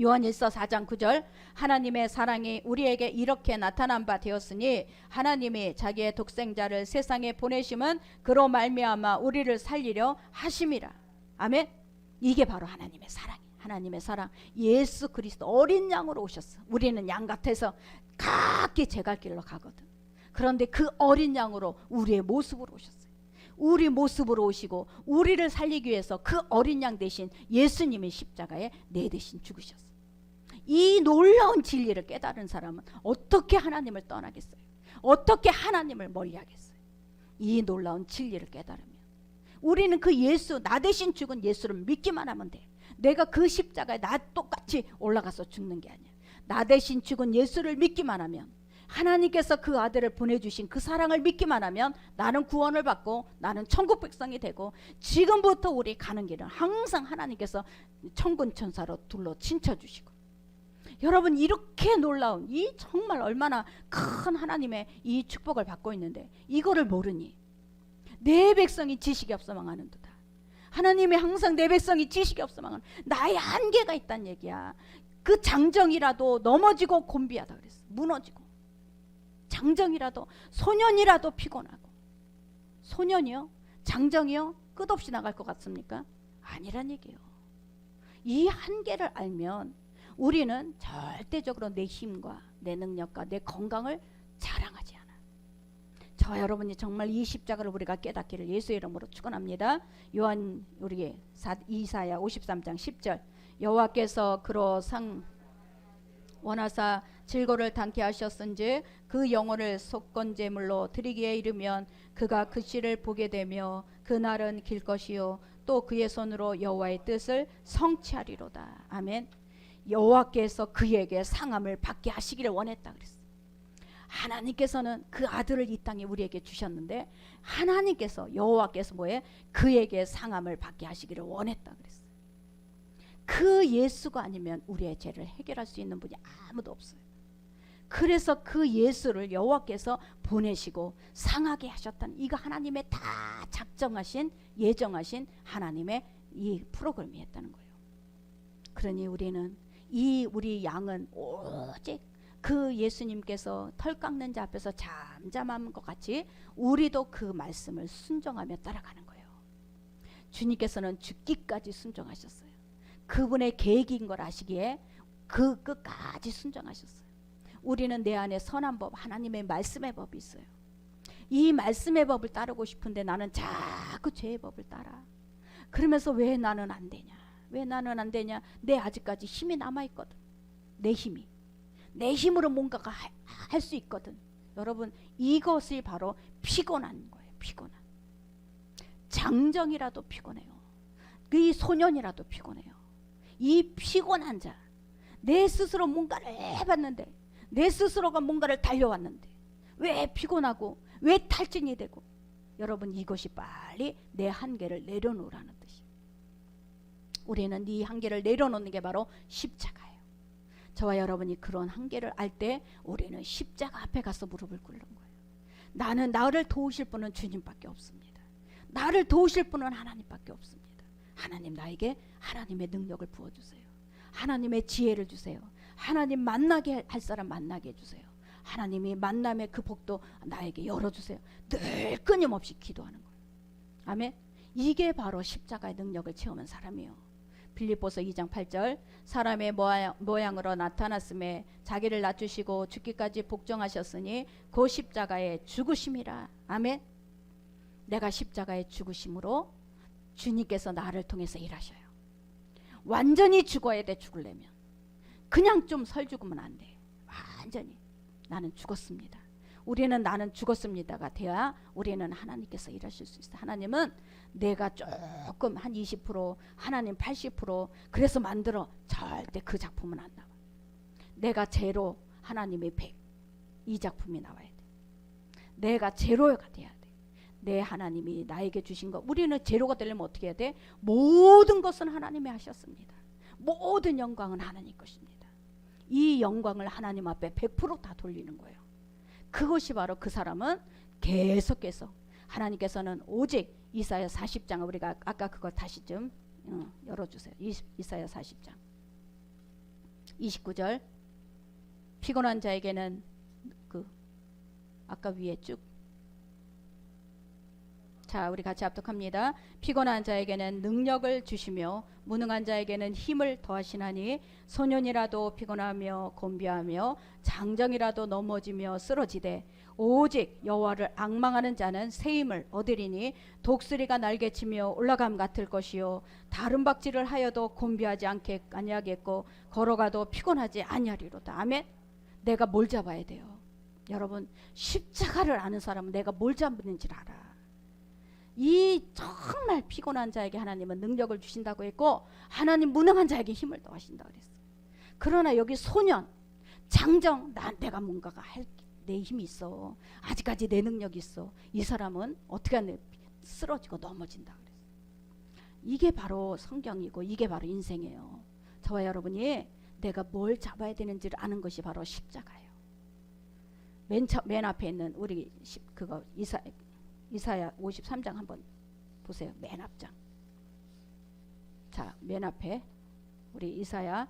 요한일서 4장 9절 하나님의 사랑이 우리에게 이렇게 나타난 바 되었으니 하나님이 자기의 독생자를 세상에 보내심은 그로 말미암아 우리를 살리려 하심이라. 아멘. 이게 바로 하나님의 사랑이에요. 하나님의 사랑. 예수 그리스도 어린 양으로 오셨어. 우리는 양 같아서 각기 제갈 길로 가거든. 그런데 그 어린 양으로 우리의 모습으로 오셨어요. 우리 모습으로 오시고 우리를 살리기 위해서 그 어린 양 대신 예수님이 십자가에 내 대신 죽으셨어요. 이 놀라운 진리를 깨달은 사람은 어떻게 하나님을 떠나겠어요? 어떻게 하나님을 멀리하겠어요? 이 놀라운 진리를 깨달으면 우리는 그 예수, 나 대신 죽은 예수를 믿기만 하면 돼. 내가 그 십자가에 나 똑같이 올라가서 죽는 게 아니야. 나 대신 죽은 예수를 믿기만 하면, 하나님께서 그 아들을 보내주신 그 사랑을 믿기만 하면 나는 구원을 받고 나는 천국 백성이 되고, 지금부터 우리 가는 길은 항상 하나님께서 천군 천사로 둘러 친쳐주시고, 여러분 이렇게 놀라운 이 정말 얼마나 큰 하나님의 이 축복을 받고 있는데 이거를 모르니 내 백성이 지식이 없어 망하는도다. 하나님이 항상 내 백성이 지식이 없어 망하는, 나의 한계가 있다는 얘기야. 그 장정이라도 넘어지고 곤비하다 그랬어. 무너지고. 장정이라도, 소년이라도 피곤하고. 소년이요? 장정이요? 끝없이 나갈 것 같습니까? 아니란 얘기예요. 이 한계를 알면 우리는 절대적으로 내 힘과 내 능력과 내 건강을 자랑하지 않아. 저와 여러분이 정말 이 십자가를 우리가 깨닫기를 예수의 이름으로 축원합니다. 이사야 53장 10절 여호와께서 그로 원하사 질고를 당케 하셨은즉 그 영혼을 속건제물로 드리기에 이르면 그가 그 씨를 보게 되며 그날은 길 것이요 또 그의 손으로 여호와의 뜻을 성취하리로다. 아멘. 여호와께서 그에게 상함을 받게 하시기를 원했다 그랬어. 하나님께서는 그 아들을 이 땅에 우리에게 주셨는데 하나님께서, 여호와께서 뭐해? 그에게 상함을 받게 하시기를 원했다 그랬어. 그 예수가 아니면 우리의 죄를 해결할 수 있는 분이 아무도 없어요. 그래서 그 예수를 여호와께서 보내시고 상하게 하셨다는, 이거 하나님의 다 작정하신, 예정하신 하나님의 이 프로그램이었다는 거예요. 그러니 우리는 우리 양은 오직 그 예수님께서 털 깎는 자 앞에서 잠잠한 것 같이 우리도 그 말씀을 순종하며 따라가는 거예요. 주님께서는 죽기까지 순종하셨어요. 그분의 계획인 걸 아시기에 그 끝까지 순종하셨어요. 우리는 내 안에 선한 법, 하나님의 말씀의 법이 있어요. 이 말씀의 법을 따르고 싶은데 나는 자꾸 죄의 법을 따라. 그러면서 왜 나는 안 되냐? 왜 나는 안 되냐? 내 아직까지 힘이 남아있거든. 내 힘이. 내 힘으로 뭔가가 할 수 있거든. 여러분, 이것이 바로 피곤한 거예요. 피곤한. 장정이라도 피곤해요. 이 소년이라도 피곤해요. 이 피곤한 자, 내 스스로 뭔가를 해봤는데, 내 스스로가 뭔가를 달려왔는데 왜 피곤하고 왜 탈진이 되고. 여러분, 이것이 빨리 내 한계를 내려놓으라는 뜻이에요. 우리는 이 한계를 내려놓는 게 바로 십자가예요. 저와 여러분이 그런 한계를 알 때 우리는 십자가 앞에 가서 무릎을 꿇는 거예요. 나를 도우실 분은 주님밖에 없습니다. 나를 도우실 분은 하나님밖에 없습니다. 하나님 나에게 하나님의 능력을 부어주세요. 하나님의 지혜를 주세요. 하나님 만나게 할 사람 만나게 해주세요. 하나님이 만남의 그 복도 나에게 열어주세요. 늘 끊임없이 기도하는 거예요. 아멘. 이게 바로 십자가의 능력을 체험한 사람이에요. 빌립보서 2장 8절 사람의 모양으로 나타났음에 자기를 낮추시고 죽기까지 복종하셨으니 그 십자가의 죽으심이라. 아멘. 내가 십자가의 죽으심으로 주님께서 나를 통해서 일하셔요. 완전히 죽어야 돼. 죽으려면 그냥 좀 설 죽으면 안 돼. 완전히 나는 죽었습니다. 우리는 나는 죽었습니다가 돼야 우리는 하나님께서 일하실 수 있어. 하나님은 내가 조금 한 20% 하나님 80% 그래서 만들어. 절대 그 작품은 안 나와. 내가 제로 하나님의 100 이 작품이 나와야 돼. 내가 제로가 돼야 돼. 내 하나님이 나에게 주신 것. 우리는 제로가 되려면 어떻게 해야 돼? 모든 것은 하나님이 하셨습니다. 모든 영광은 하나님 것입니다. 이 영광을 하나님 앞에 100% 다 돌리는 거예요. 그것이 바로 그 사람은 계속 하나님께서는 오직 이사야 40장 우리가 아까 그거 다시 좀 열어주세요. 이사야 40장 29절 피곤한 자에게는 그 아까 위에 쭉 자 우리 같이 합독합니다. 피곤한 자에게는 능력을 주시며 무능한 자에게는 힘을 더하시나니 소년이라도 피곤하며 곤비하며 장정이라도 넘어지며 쓰러지되 오직 여호와를 앙망하는 자는 새 힘을 얻으리니 독수리가 날개치며 올라감 같을 것이요 다른 박질을 하여도 곤비하지 아니하겠고 걸어가도 피곤하지 아니하리로다. 아멘. 내가 뭘 잡아야 돼요? 여러분 십자가를 아는 사람은 내가 뭘 잡는지를 알아. 이 정말 피곤한 자에게 하나님은 능력을 주신다고 했고 하나님 무능한 자에게 힘을 더하신다고 그랬어요. 그러나 여기 소년 장정 내가 뭔가가 할 내 힘이 있어. 아직까지 내 능력이 있어. 이 사람은 어떻게 하냐 쓰러지고 넘어진다 그랬어요. 이게 바로 성경이고 이게 바로 인생이에요. 저와 여러분이 내가 뭘 잡아야 되는지를 아는 것이 바로 십자가예요. 맨 앞에 있는 우리 그거 이사야 53장 한번 보세요. 맨 앞장. 자, 맨 앞에 우리 이사야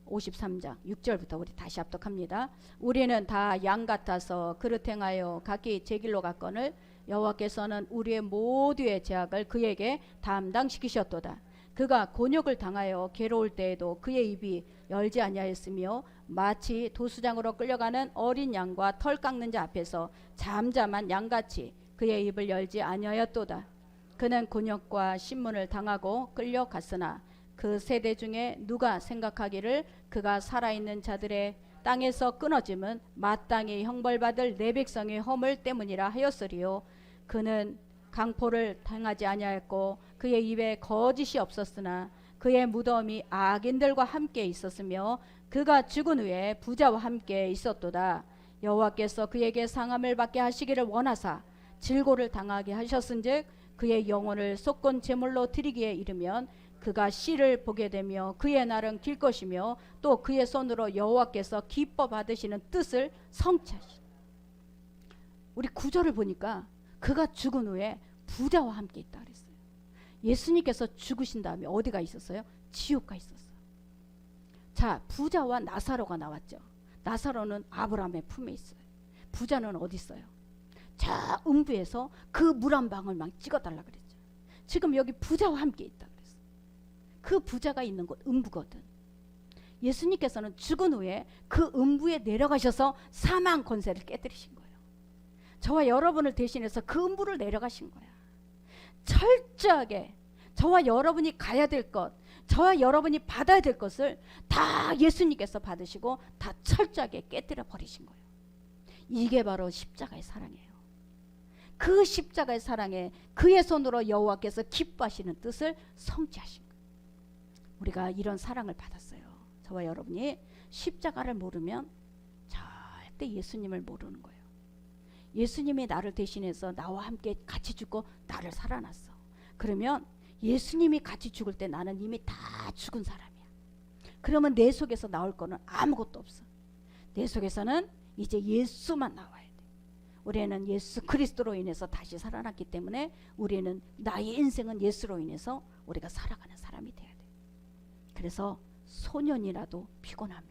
53장 6절부터 우리 다시 합독합니다. 우리는 다 양 같아서 그릇 행하여 각기 제 길로 갔거늘 여호와께서는 우리의 모두의 죄악을 그에게 담당시키셨도다. 그가 곤욕을 당하여 괴로울 때에도 그의 입이 열지 아니하였으며 마치 도수장으로 끌려가는 어린 양과 털 깎는 자 앞에서 잠잠한 양같이 그의 입을 열지 아니하였도다. 그는 곤욕과 신문을 당하고 끌려갔으나 그 세대 중에 누가 생각하기를 그가 살아있는 자들의 땅에서 끊어짐은 마땅히 형벌받을 내 백성의 허물 때문이라 하였으리요. 그는 강포를 당하지 아니하였고 그의 입에 거짓이 없었으나 그의 무덤이 악인들과 함께 있었으며 그가 죽은 후에 부자와 함께 있었도다. 여호와께서 그에게 상함을 받게 하시기를 원하사 질고를 당하게 하셨은즉 그의 영혼을 속건 제물로 드리기에 이르면 그가 씨를 보게 되며 그의 날은 길 것이며 또 그의 손으로 여호와께서 기뻐 받으시는 뜻을 성취하시. 우리 구절을 보니까 그가 죽은 후에 부자와 함께 있다 그랬어요. 예수님께서 죽으신 다음에 어디가 있었어요? 지옥가 있었어요. 자, 부자와 나사로가 나왔죠. 나사로는 아브라함의 품에 있어요. 부자는 어디 있어요? 저 음부에서 그 물 한 방울 막 찍어달라 그랬죠. 지금 여기 부자와 함께 있다 그랬어요. 그 부자가 있는 곳 음부거든. 예수님께서는 죽은 후에 그 음부에 내려가셔서 사망 권세를 깨뜨리신 거예요. 저와 여러분을 대신해서 그 음부를 내려가신 거야. 철저하게 저와 여러분이 가야 될 것, 저와 여러분이 받아야 될 것을 다 예수님께서 받으시고 다 철저하게 깨뜨려 버리신 거예요. 이게 바로 십자가의 사랑이에요. 그 십자가의 사랑에 그의 손으로 여호와께서 기뻐하시는 뜻을 성취하신 거예요. 우리가 이런 사랑을 받았어요. 저와 여러분이 십자가를 모르면 절대 예수님을 모르는 거예요. 예수님이 나를 대신해서 나와 함께 같이 죽고 나를 살아났어. 그러면 예수님이 같이 죽을 때 나는 이미 다 죽은 사람이야. 그러면 내 속에서 나올 거는 아무것도 없어. 내 속에서는 이제 예수만 나와야 돼. 우리는 예수 그리스도로 인해서 다시 살아났기 때문에 우리는 나의 인생은 예수로 인해서 우리가 살아가는 사람이 돼야 돼. 그래서 소년이라도 피곤하며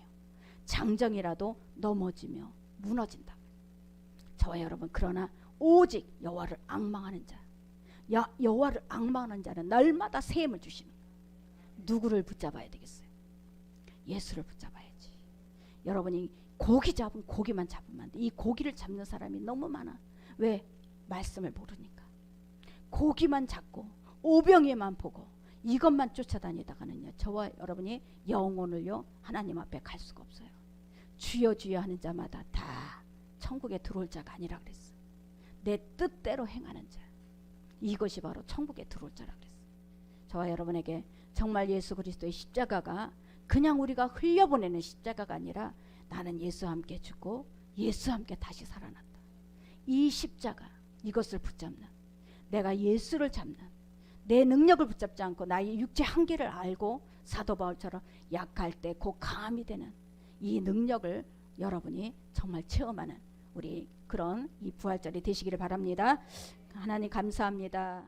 장정이라도 넘어지며 무너진다. 저와 여러분, 그러나 오직 여호와를 앙망하는 자, 여호와를 앙망하는 자는 날마다 새 힘을 주시는 거예요. 누구를 붙잡아야 되겠어요? 예수를 붙잡아야지. 여러분이 고기 잡은 고기만 잡으면 안 돼. 이 고기를 잡는 사람이 너무 많아. 왜? 말씀을 모르니까. 고기만 잡고 오병이만 보고 이것만 쫓아다니다가는요, 저와 여러분이 영혼을요 하나님 앞에 갈 수가 없어요. 주여 주여 하는 자마다 다 천국에 들어올 자가 아니라 그랬어. 내 뜻대로 행하는 자, 이것이 바로 천국에 들어올 자라 그랬어. 저와 여러분에게 정말 예수 그리스도의 십자가가 그냥 우리가 흘려보내는 십자가가 아니라 나는 예수와 함께 죽고 예수와 함께 다시 살아났다. 이 십자가, 이것을 붙잡는, 내가 예수를 잡는, 내 능력을 붙잡지 않고 나의 육체 한계를 알고 사도 바울처럼 약할 때 곧 강함이 되는 이 능력을 여러분이 정말 체험하는 우리 그런 이 부활절이 되시기를 바랍니다. 하나님 감사합니다.